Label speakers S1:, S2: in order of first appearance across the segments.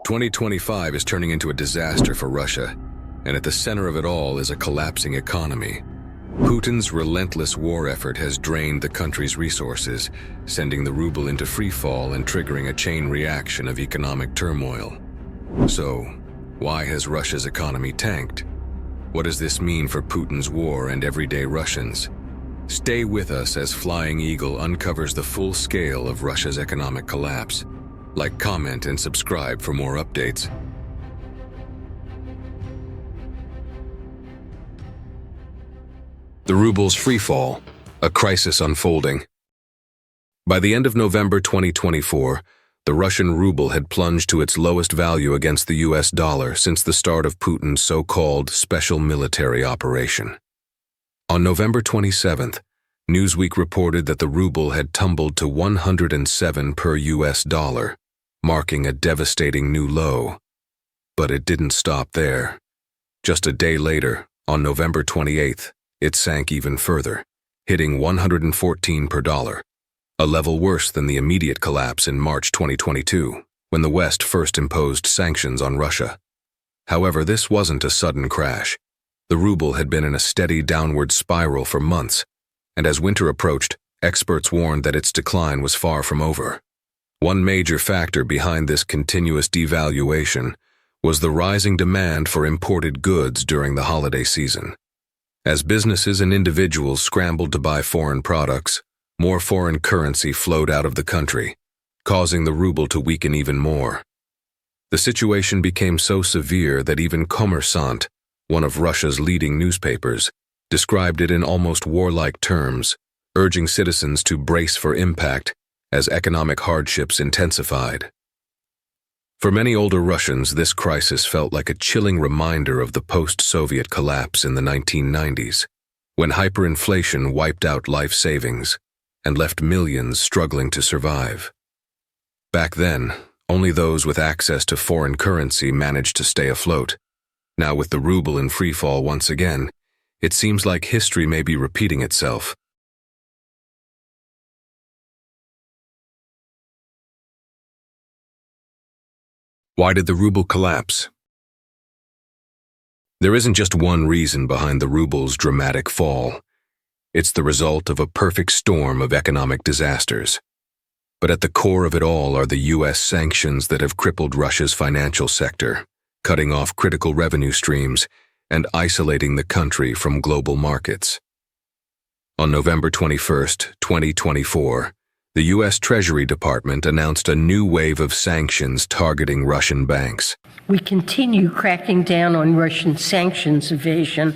S1: 2025 is turning into a disaster for Russia, and at the center of it all is a collapsing economy. Putin's relentless war effort has drained the country's resources, sending the ruble into freefall and triggering a chain reaction of economic turmoil. So, why has Russia's economy tanked? What does this mean for Putin's war and everyday Russians? Stay with us as Flying Eagle uncovers the full scale of Russia's economic collapse. Like, comment, and subscribe for more updates. The ruble's freefall, a crisis unfolding. By the end of November 2024, the Russian ruble had plunged to its lowest value against the US dollar since the start of Putin's so-called special military operation. On November 27th, Newsweek reported that the ruble had tumbled to 107 per US dollar, marking a devastating new low. But it didn't stop there. Just a day later, on November 28th, it sank even further, hitting 114 per dollar, a level worse than the immediate collapse in March 2022, when the West first imposed sanctions on Russia. However, this wasn't a sudden crash. The ruble had been in a steady downward spiral for months, and as winter approached, experts warned that its decline was far from over. One major factor behind this continuous devaluation was the rising demand for imported goods during the holiday season. As businesses and individuals scrambled to buy foreign products, more foreign currency flowed out of the country, causing the ruble to weaken even more. The situation became so severe that even Kommersant, one of Russia's leading newspapers, described it in almost warlike terms, urging citizens to brace for impact as economic hardships intensified. For many older Russians, this crisis felt like a chilling reminder of the post-Soviet collapse in the 1990s, when hyperinflation wiped out life savings and left millions struggling to survive. Back then, only those with access to foreign currency managed to stay afloat. Now, with the ruble in freefall once again, it seems like history may be repeating itself. Why did the ruble collapse? There isn't just one reason behind the ruble's dramatic fall. It's the result of a perfect storm of economic disasters. But at the core of it all are the US sanctions that have crippled Russia's financial sector, cutting off critical revenue streams and isolating the country from global markets. On November 21st, 2024, the U.S. Treasury Department announced a new wave of sanctions targeting Russian banks.
S2: We continue cracking down on Russian sanctions evasion,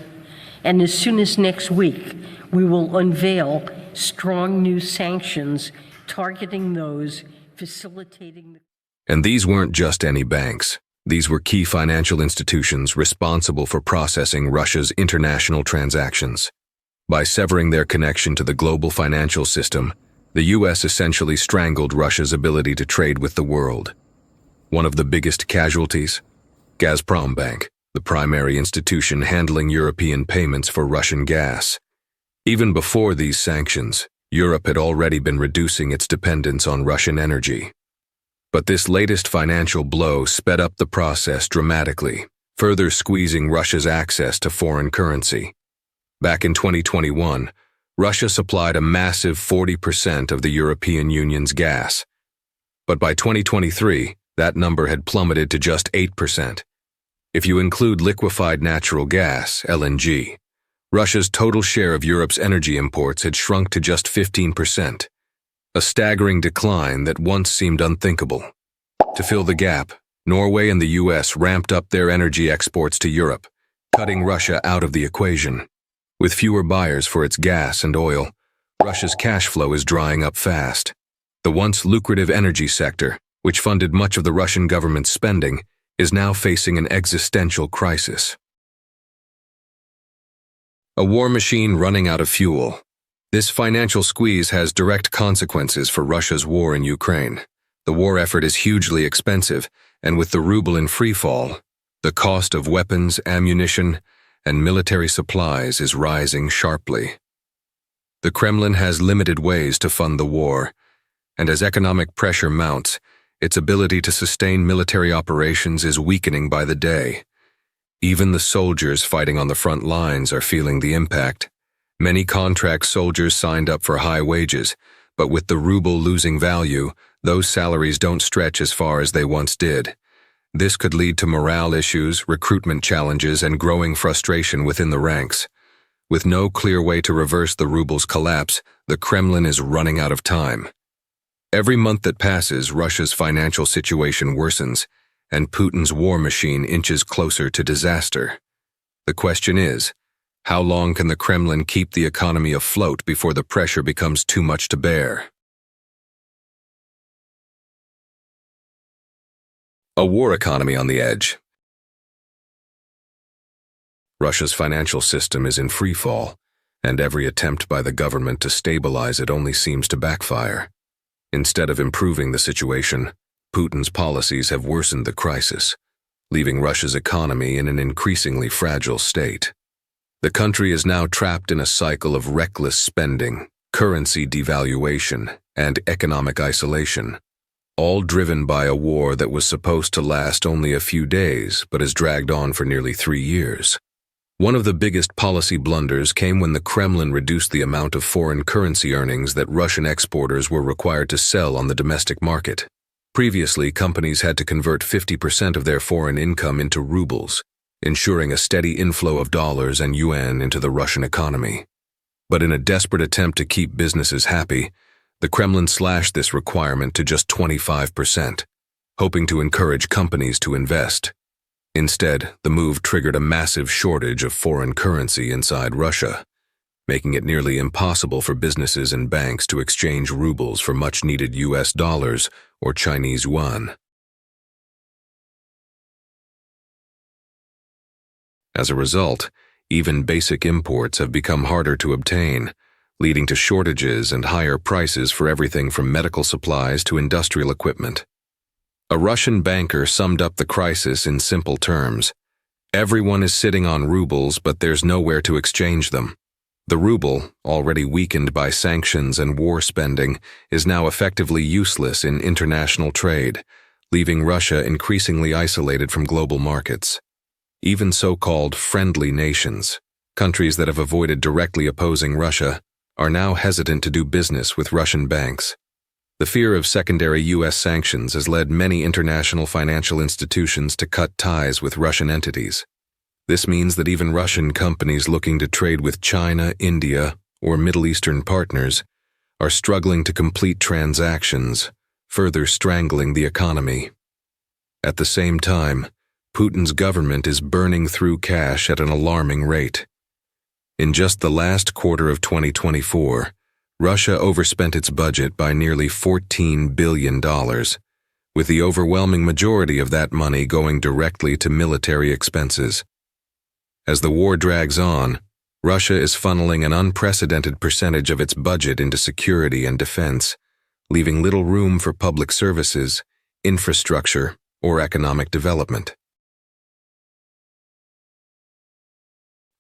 S2: and as soon as next week, we will unveil strong new sanctions targeting those facilitating the...
S1: And these weren't just any banks. These were key financial institutions responsible for processing Russia's international transactions. By severing their connection to the global financial system, the U.S. essentially strangled Russia's ability to trade with the world. One of the biggest casualties? Gazprom Bank, the primary institution handling European payments for Russian gas. Even before these sanctions, Europe had already been reducing its dependence on Russian energy. But this latest financial blow sped up the process dramatically, further squeezing Russia's access to foreign currency. Back in 2021, Russia supplied a massive 40% of the European Union's gas. But by 2023, that number had plummeted to just 8%. If you include liquefied natural gas, LNG, Russia's total share of Europe's energy imports had shrunk to just 15%, a staggering decline that once seemed unthinkable. To fill the gap, Norway and the US ramped up their energy exports to Europe, cutting Russia out of the equation. With fewer buyers for its gas and oil, Russia's cash flow is drying up fast. The once lucrative energy sector, which funded much of the Russian government's spending, is now facing an existential crisis. A war machine running out of fuel. This financial squeeze has direct consequences for Russia's war in Ukraine. The war effort is hugely expensive, and with the ruble in freefall, the cost of weapons, ammunition, and military supplies is rising sharply. The Kremlin has limited ways to fund the war, and as economic pressure mounts, its ability to sustain military operations is weakening by the day. Even the soldiers fighting on the front lines are feeling the impact. Many contract soldiers signed up for high wages, but with the ruble losing value, those salaries don't stretch as far as they once did. This could lead to morale issues, recruitment challenges, and growing frustration within the ranks. With no clear way to reverse the ruble's collapse, the Kremlin is running out of time. Every month that passes, Russia's financial situation worsens, and Putin's war machine inches closer to disaster. The question is, how long can the Kremlin keep the economy afloat before the pressure becomes too much to bear? A war economy on the edge. Russia's financial system is in freefall, and every attempt by the government to stabilize it only seems to backfire. Instead of improving the situation, Putin's policies have worsened the crisis, leaving Russia's economy in an increasingly fragile state. The country is now trapped in a cycle of reckless spending, currency devaluation, and economic isolation, all driven by a war that was supposed to last only a few days but has dragged on for nearly 3 years. One of the biggest policy blunders came when the Kremlin reduced the amount of foreign currency earnings that Russian exporters were required to sell on the domestic market. Previously, companies had to convert 50% of their foreign income into rubles, ensuring a steady inflow of dollars and yuan into the Russian economy. But in a desperate attempt to keep businesses happy, the Kremlin slashed this requirement to just 25%, hoping to encourage companies to invest. Instead, the move triggered a massive shortage of foreign currency inside Russia, making it nearly impossible for businesses and banks to exchange rubles for much-needed US dollars or Chinese yuan. As a result, even basic imports have become harder to obtain, leading to shortages and higher prices for everything from medical supplies to industrial equipment. A Russian banker summed up the crisis in simple terms. Everyone is sitting on rubles, but there's nowhere to exchange them. The ruble, already weakened by sanctions and war spending, is now effectively useless in international trade, leaving Russia increasingly isolated from global markets. Even so-called friendly nations, countries that have avoided directly opposing Russia, are now hesitant to do business with Russian banks. The fear of secondary U.S. sanctions has led many international financial institutions to cut ties with Russian entities. This means that even Russian companies looking to trade with China, India, or Middle Eastern partners are struggling to complete transactions, further strangling the economy. At the same time, Putin's government is burning through cash at an alarming rate. In just the last quarter of 2024, Russia overspent its budget by nearly $14 billion, with the overwhelming majority of that money going directly to military expenses. As the war drags on, Russia is funneling an unprecedented percentage of its budget into security and defense, leaving little room for public services, infrastructure, or economic development.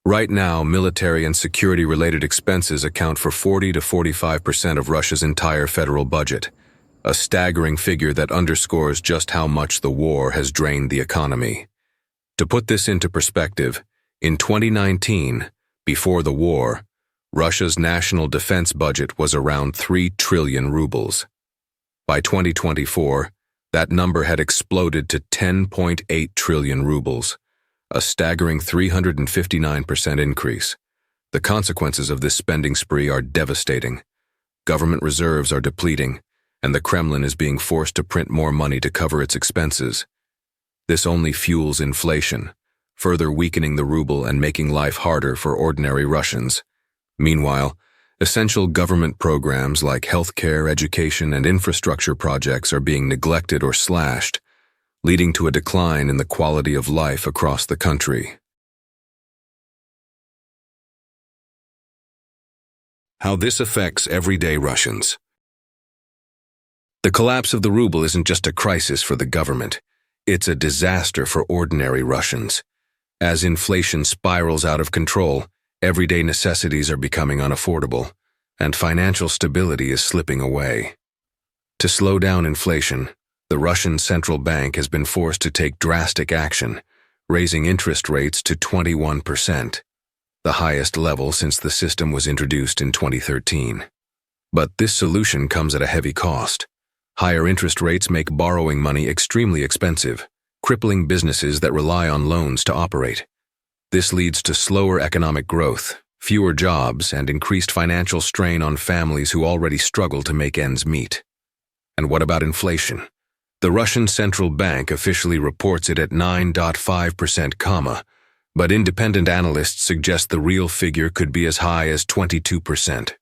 S1: Right now, military and security-related expenses account for 40 to 45% of Russia's entire federal budget, a staggering figure that underscores just how much the war has drained the economy. To put this into perspective, in 2019, before the war, Russia's national defense budget was around 3 trillion rubles. By 2024, that number had exploded to 10.8 trillion rubles. A staggering 359% increase. The consequences of this spending spree are devastating. Government reserves are depleting, and the Kremlin is being forced to print more money to cover its expenses. This only fuels inflation, further weakening the ruble and making life harder for ordinary Russians. Meanwhile, essential government programs like healthcare, education, and infrastructure projects are being neglected or slashed, leading to a decline in the quality of life across the country. How this affects everyday Russians. The collapse of the ruble isn't just a crisis for the government, it's a disaster for ordinary Russians. As inflation spirals out of control, everyday necessities are becoming unaffordable, and financial stability is slipping away. To slow down inflation, the Russian central bank has been forced to take drastic action, raising interest rates to 21%, the highest level since the system was introduced in 2013. But this solution comes at a heavy cost. Higher interest rates make borrowing money extremely expensive, crippling businesses that rely on loans to operate. This leads to slower economic growth, fewer jobs, and increased financial strain on families who already struggle to make ends meet. And what about inflation? The Russian central bank officially reports it at 9.5%, but independent analysts suggest the real figure could be as high as 22%,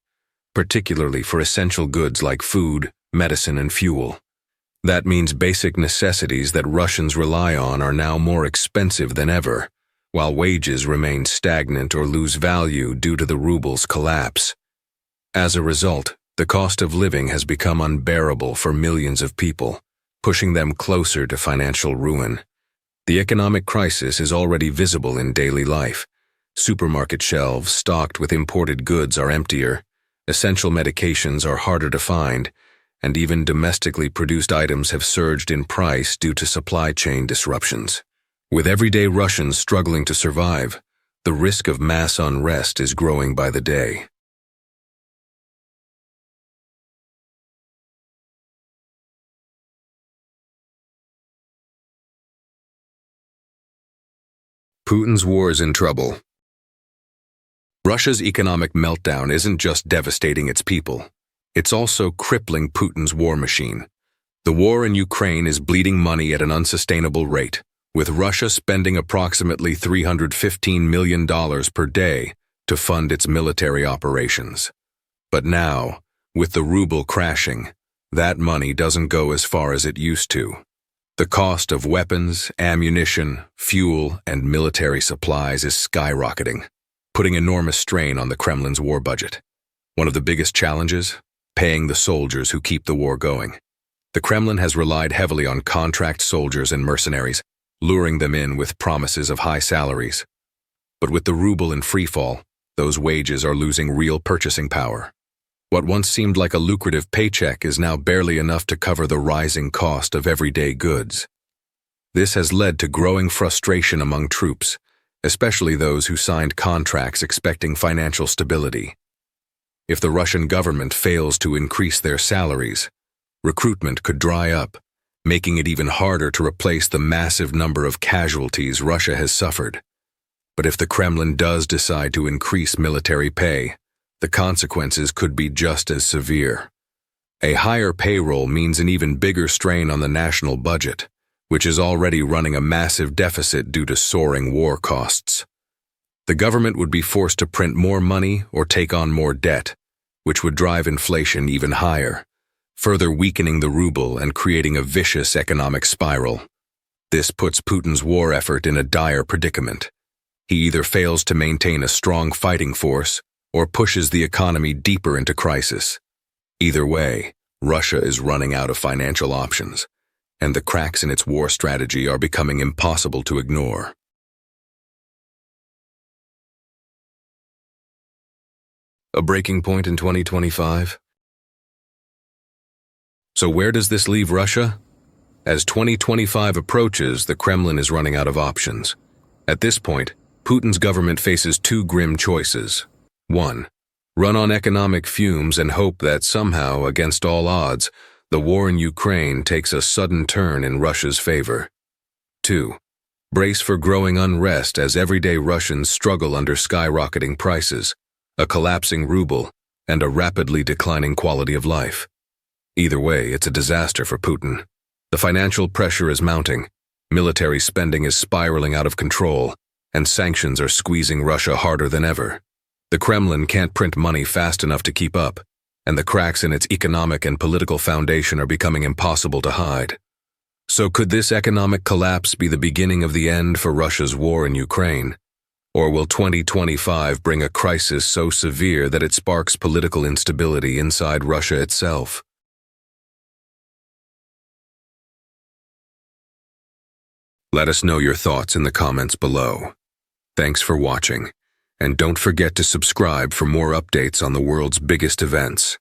S1: particularly for essential goods like food, medicine, and fuel. That means basic necessities that Russians rely on are now more expensive than ever, while wages remain stagnant or lose value due to the ruble's collapse. As a result, the cost of living has become unbearable for millions of people, pushing them closer to financial ruin. The economic crisis is already visible in daily life. Supermarket shelves stocked with imported goods are emptier, essential medications are harder to find, and even domestically produced items have surged in price due to supply chain disruptions. With everyday Russians struggling to survive, the risk of mass unrest is growing by the day. Putin's war is in trouble. Russia's economic meltdown isn't just devastating its people, it's also crippling Putin's war machine. The war in Ukraine is bleeding money at an unsustainable rate, with Russia spending approximately $315 million per day to fund its military operations. But now, with the ruble crashing, that money doesn't go as far as it used to. The cost of weapons, ammunition, fuel, and military supplies is skyrocketing, putting enormous strain on the Kremlin's war budget. One of the biggest challenges? Paying the soldiers who keep the war going. The Kremlin has relied heavily on contract soldiers and mercenaries, luring them in with promises of high salaries. But with the ruble in freefall, those wages are losing real purchasing power. What once seemed like a lucrative paycheck is now barely enough to cover the rising cost of everyday goods. This has led to growing frustration among troops, especially those who signed contracts expecting financial stability. If the Russian government fails to increase their salaries, recruitment could dry up, making it even harder to replace the massive number of casualties Russia has suffered. But if the Kremlin does decide to increase military pay, the consequences could be just as severe. A higher payroll means an even bigger strain on the national budget, which is already running a massive deficit due to soaring war costs. The government would be forced to print more money or take on more debt, which would drive inflation even higher, further weakening the ruble and creating a vicious economic spiral. This puts Putin's war effort in a dire predicament. He either fails to maintain a strong fighting force or pushes the economy deeper into crisis. Either way, Russia is running out of financial options, and the cracks in its war strategy are becoming impossible to ignore. A breaking point in 2025? So where does this leave Russia? As 2025 approaches, the Kremlin is running out of options. At this point, Putin's government faces two grim choices. 1. Run on economic fumes and hope that somehow, against all odds, the war in Ukraine takes a sudden turn in Russia's favor. 2. Brace for growing unrest as everyday Russians struggle under skyrocketing prices, a collapsing ruble, and a rapidly declining quality of life. Either way, it's a disaster for Putin. The financial pressure is mounting, military spending is spiraling out of control, and sanctions are squeezing Russia harder than ever. The Kremlin can't print money fast enough to keep up, and the cracks in its economic and political foundation are becoming impossible to hide. So could this economic collapse be the beginning of the end for Russia's war in Ukraine? Or will 2025 bring a crisis so severe that it sparks political instability inside Russia itself? Let us know your thoughts in the comments below. Thanks for watching, and don't forget to subscribe for more updates on the world's biggest events.